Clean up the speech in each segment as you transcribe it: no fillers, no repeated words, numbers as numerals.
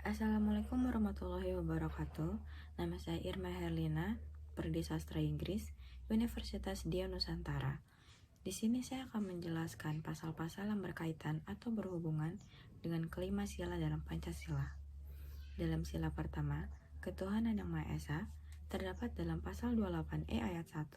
Assalamualaikum warahmatullahi wabarakatuh. Nama saya Irma Herlina, Prodi Sastra Inggris, Universitas Dian Nusantara. Di sini saya akan menjelaskan pasal-pasal yang berkaitan atau berhubungan dengan kelima sila dalam Pancasila. Dalam sila pertama, ketuhanan yang Maha Esa, terdapat dalam pasal 28E ayat 1,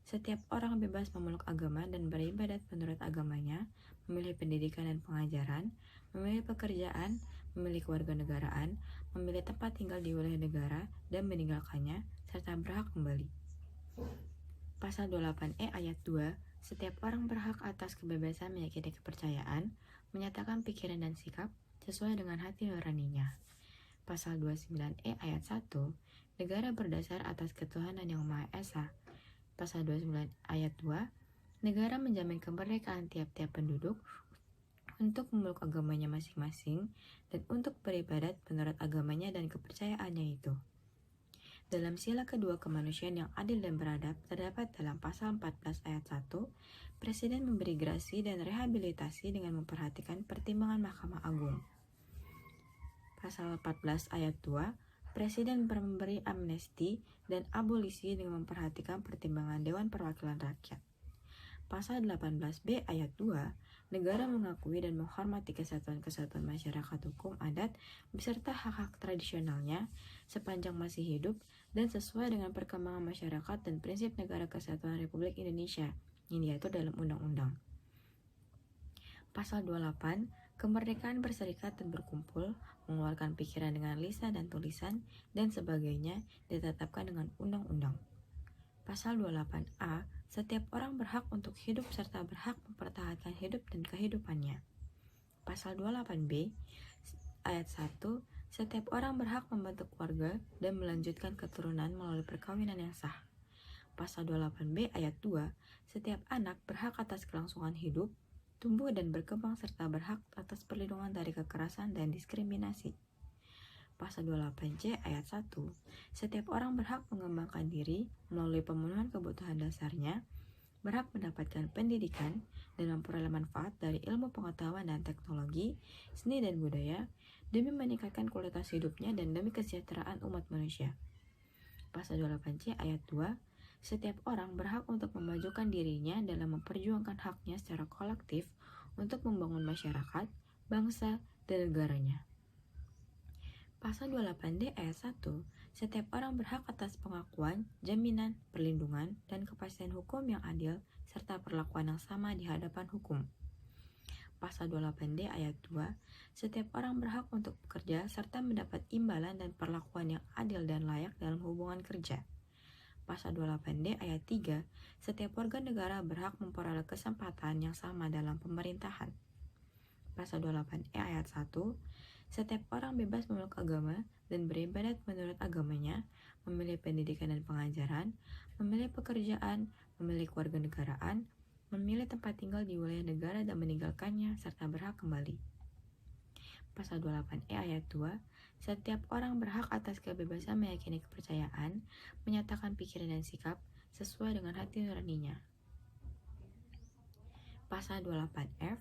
setiap orang bebas memeluk agama dan beribadat menurut agamanya, memilih pendidikan dan pengajaran, memilih pekerjaan, memilih kewarganegaraan, memilih tempat tinggal di wilayah negara, dan meninggalkannya, serta berhak kembali. Pasal 28E ayat 2, setiap orang berhak atas kebebasan meyakini kepercayaan, menyatakan pikiran dan sikap sesuai dengan hati nuraninya. Pasal 29E ayat 1, negara berdasar atas ketuhanan yang Maha Esa. Pasal 29 ayat 2, negara menjamin kemerdekaan tiap-tiap penduduk untuk memeluk agamanya masing-masing dan untuk beribadat menurut agamanya dan kepercayaannya itu. Dalam sila kedua kemanusiaan yang adil dan beradab terdapat dalam pasal 14 ayat 1, Presiden memberi grasi dan rehabilitasi dengan memperhatikan pertimbangan Mahkamah Agung. Pasal 14 ayat 2, Presiden memberi amnesti dan abolisi dengan memperhatikan pertimbangan Dewan Perwakilan Rakyat. Pasal 18B ayat 2, negara mengakui dan menghormati kesatuan-kesatuan masyarakat hukum adat beserta hak-hak tradisionalnya sepanjang masih hidup dan sesuai dengan perkembangan masyarakat dan prinsip negara kesatuan Republik Indonesia yang diatur dalam undang-undang. Pasal 28, kemerdekaan berserikat dan berkumpul, mengeluarkan pikiran dengan lisan dan tulisan, dan sebagainya ditetapkan dengan undang-undang. Pasal 28A, setiap orang berhak untuk hidup serta berhak mempertahankan hidup dan kehidupannya. Pasal 28B, ayat 1, setiap orang berhak membentuk keluarga dan melanjutkan keturunan melalui perkawinan yang sah. Pasal 28B ayat 2, setiap anak berhak atas kelangsungan hidup, tumbuh dan berkembang serta berhak atas perlindungan dari kekerasan dan diskriminasi. Pasal 28C ayat 1, setiap orang berhak mengembangkan diri melalui pemenuhan kebutuhan dasarnya, berhak mendapatkan pendidikan dan memperoleh manfaat dari ilmu pengetahuan dan teknologi, seni dan budaya, demi meningkatkan kualitas hidupnya dan demi kesejahteraan umat manusia. Pasal 28C ayat 2, setiap orang berhak untuk memajukan dirinya dalam memperjuangkan haknya secara kolektif untuk membangun masyarakat, bangsa, dan negaranya. Pasal 28D ayat 1, setiap orang berhak atas pengakuan, jaminan, perlindungan, dan kepastian hukum yang adil serta perlakuan yang sama di hadapan hukum. Pasal 28D ayat 2, setiap orang berhak untuk bekerja serta mendapat imbalan dan perlakuan yang adil dan layak dalam hubungan kerja. Pasal 28D ayat 3, setiap warga negara berhak memperoleh kesempatan yang sama dalam pemerintahan. Pasal 28E ayat 1, setiap orang bebas memeluk agama dan beribadat menurut agamanya, memilih pendidikan dan pengajaran, memilih pekerjaan, memilih kewarganegaraan, memilih tempat tinggal di wilayah negara dan meninggalkannya, serta berhak kembali. Pasal 28E ayat 2, setiap orang berhak atas kebebasan meyakini kepercayaan, menyatakan pikiran dan sikap sesuai dengan hati nuraninya. Pasal 28F,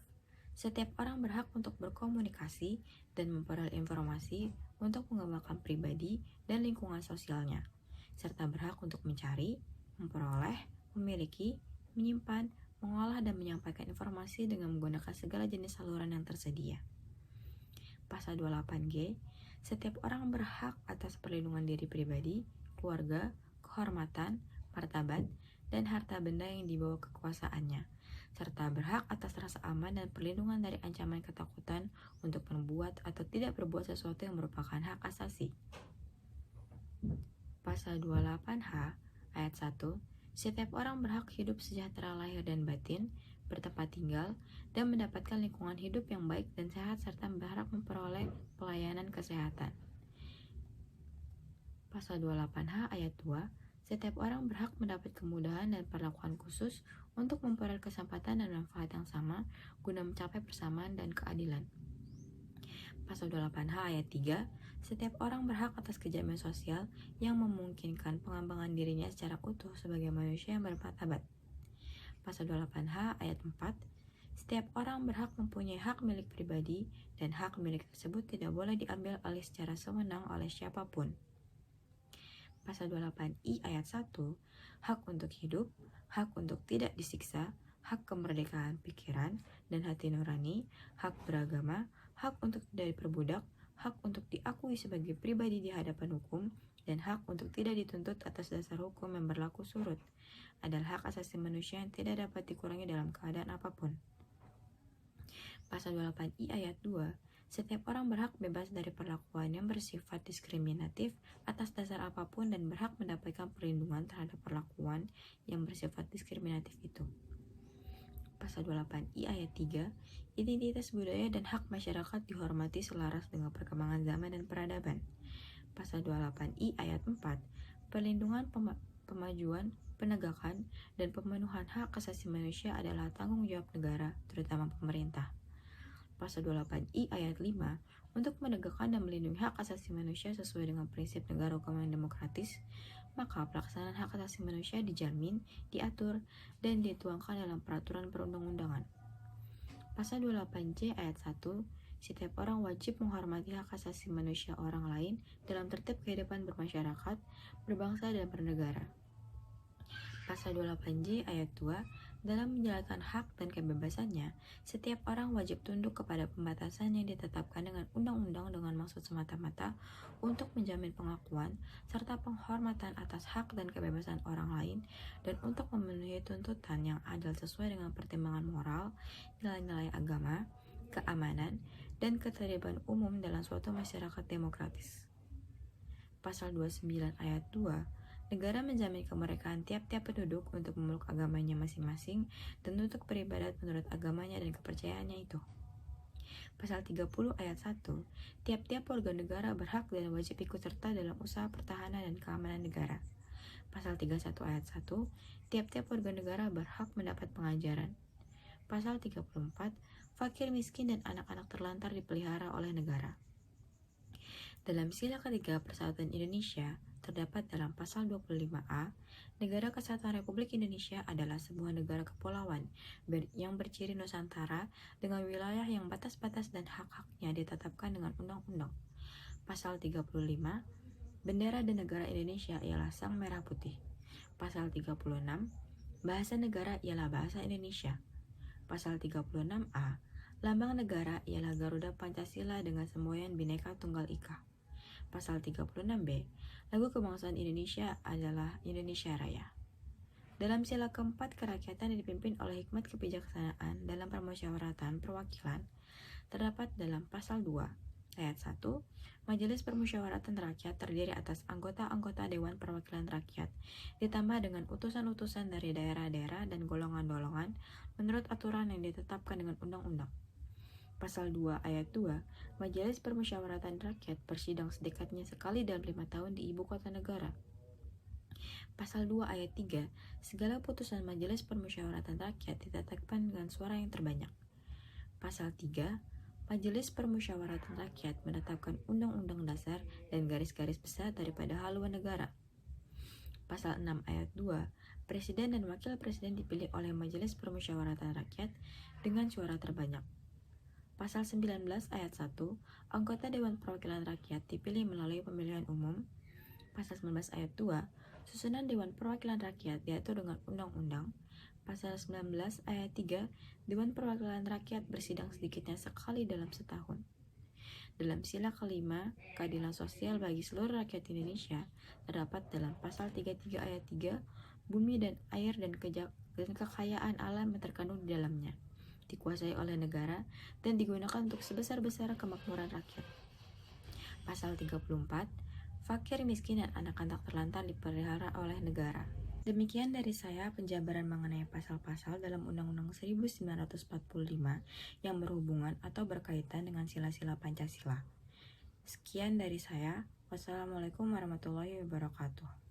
setiap orang berhak untuk berkomunikasi dan memperoleh informasi untuk mengembangkan pribadi dan lingkungan sosialnya, serta berhak untuk mencari, memperoleh, memiliki, menyimpan, mengolah dan menyampaikan informasi dengan menggunakan segala jenis saluran yang tersedia. Pasal 28G, setiap orang berhak atas perlindungan diri pribadi, keluarga, kehormatan, martabat, dan harta benda yang dibawa kekuasaannya, serta berhak atas rasa aman dan perlindungan dari ancaman ketakutan untuk membuat atau tidak berbuat sesuatu yang merupakan hak asasi. Pasal 28H ayat 1, setiap orang berhak hidup sejahtera lahir dan batin, bertempat tinggal, dan mendapatkan lingkungan hidup yang baik dan sehat serta berhak memperoleh pelayanan kesehatan. Pasal 28H ayat 2, setiap orang berhak mendapat kemudahan dan perlakuan khusus untuk memperoleh kesempatan dan manfaat yang sama guna mencapai persamaan dan keadilan. Pasal 28H ayat 3, setiap orang berhak atas kejamin sosial yang memungkinkan pengembangan dirinya secara utuh sebagai manusia yang bermartabat. Pasal 28H ayat 4, Setiap orang berhak mempunyai hak milik pribadi dan hak milik tersebut tidak boleh diambil alih secara sewenang oleh siapapun. Pasal 28I ayat 1, hak untuk hidup, hak untuk tidak disiksa, hak kemerdekaan pikiran dan hati nurani, hak beragama, hak untuk tidak diperbudak, hak untuk diakui sebagai pribadi di hadapan hukum, dan hak untuk tidak dituntut atas dasar hukum yang berlaku surut adalah hak asasi manusia yang tidak dapat dikurangi dalam keadaan apapun. Pasal 28I ayat 2, setiap orang berhak bebas dari perlakuan yang bersifat diskriminatif atas dasar apapun dan berhak mendapatkan perlindungan terhadap perlakuan yang bersifat diskriminatif itu. Pasal 28I ayat 3, identitas budaya dan hak masyarakat dihormati selaras dengan perkembangan zaman dan peradaban. Pasal 28I ayat 4, perlindungan, pemajuan, penegakan, dan pemenuhan hak asasi manusia adalah tanggung jawab negara, terutama pemerintah. Pasal 28I ayat 5, untuk menegakkan dan melindungi hak asasi manusia sesuai dengan prinsip negara hukum yang demokratis, maka pelaksanaan hak asasi manusia dijamin, diatur, dan dituangkan dalam peraturan perundang-undangan. Pasal 28C ayat 1, setiap orang wajib menghormati hak asasi manusia orang lain dalam tertib kehidupan bermasyarakat, berbangsa, dan bernegara. Pasal 28J ayat 2, dalam menjalankan hak dan kebebasannya, setiap orang wajib tunduk kepada pembatasan yang ditetapkan dengan undang-undang dengan maksud semata-mata untuk menjamin pengakuan serta penghormatan atas hak dan kebebasan orang lain dan untuk memenuhi tuntutan yang adil sesuai dengan pertimbangan moral, nilai-nilai agama, keamanan, dan ketertiban umum dalam suatu masyarakat demokratis. Pasal 29 ayat 2, negara menjamin kemerdekaan tiap-tiap penduduk untuk memeluk agamanya masing-masing dan untuk beribadat menurut agamanya dan kepercayaannya itu. Pasal 30 ayat 1, tiap-tiap warga negara berhak dan wajib ikut serta dalam usaha pertahanan dan keamanan negara. Pasal 31 ayat 1, tiap-tiap warga negara berhak mendapat pengajaran. Pasal 34, fakir miskin dan anak-anak terlantar dipelihara oleh negara. Dalam Sila ketiga Persatuan Indonesia, terdapat dalam pasal 25A, Negara Kesatuan Republik Indonesia adalah sebuah negara kepulauan yang berciri Nusantara dengan wilayah yang batas-batas dan hak-haknya ditetapkan dengan undang-undang. Pasal 35, bendera dan negara Indonesia ialah sang merah putih. Pasal 36, bahasa negara ialah bahasa Indonesia. Pasal 36A, lambang negara ialah Garuda Pancasila dengan semboyan Bhinneka Tunggal Ika. Pasal 36B, lagu kebangsaan Indonesia adalah Indonesia Raya. Dalam sila keempat kerakyatan yang dipimpin oleh hikmat kebijaksanaan dalam permusyawaratan perwakilan, terdapat dalam pasal 2, ayat 1, Majelis Permusyawaratan Rakyat terdiri atas anggota-anggota Dewan Perwakilan Rakyat, ditambah dengan utusan-utusan dari daerah-daerah dan golongan-golongan menurut aturan yang ditetapkan dengan undang-undang. Pasal 2 ayat 2, Majelis Permusyawaratan Rakyat bersidang sedekatnya sekali dalam 5 tahun di ibu kota negara. Pasal 2 ayat 3, segala putusan Majelis Permusyawaratan Rakyat ditetapkan dengan suara yang terbanyak. Pasal 3, Majelis Permusyawaratan Rakyat menetapkan undang-undang dasar dan garis-garis besar daripada haluan negara. Pasal 6 ayat 2, Presiden dan Wakil Presiden dipilih oleh Majelis Permusyawaratan Rakyat dengan suara terbanyak. Pasal 19 ayat 1, anggota Dewan Perwakilan Rakyat dipilih melalui pemilihan umum. Pasal 19 ayat 2, susunan Dewan Perwakilan Rakyat diatur dengan undang-undang. Pasal 19 ayat 3, Dewan Perwakilan Rakyat bersidang sedikitnya sekali dalam setahun. Dalam sila kelima, keadilan sosial bagi seluruh rakyat Indonesia, terdapat dalam pasal 33 ayat 3, bumi dan air dan kekayaan alam yang terkandung di dalamnya dikuasai oleh negara dan digunakan untuk sebesar-besar kemakmuran rakyat. Pasal 34, fakir, miskin, dan anak-anak terlantar dipelihara oleh negara. Demikian dari saya penjabaran mengenai pasal-pasal dalam Undang-Undang 1945 yang berhubungan atau berkaitan dengan sila-sila Pancasila. Sekian dari saya. Wassalamualaikum warahmatullahi wabarakatuh.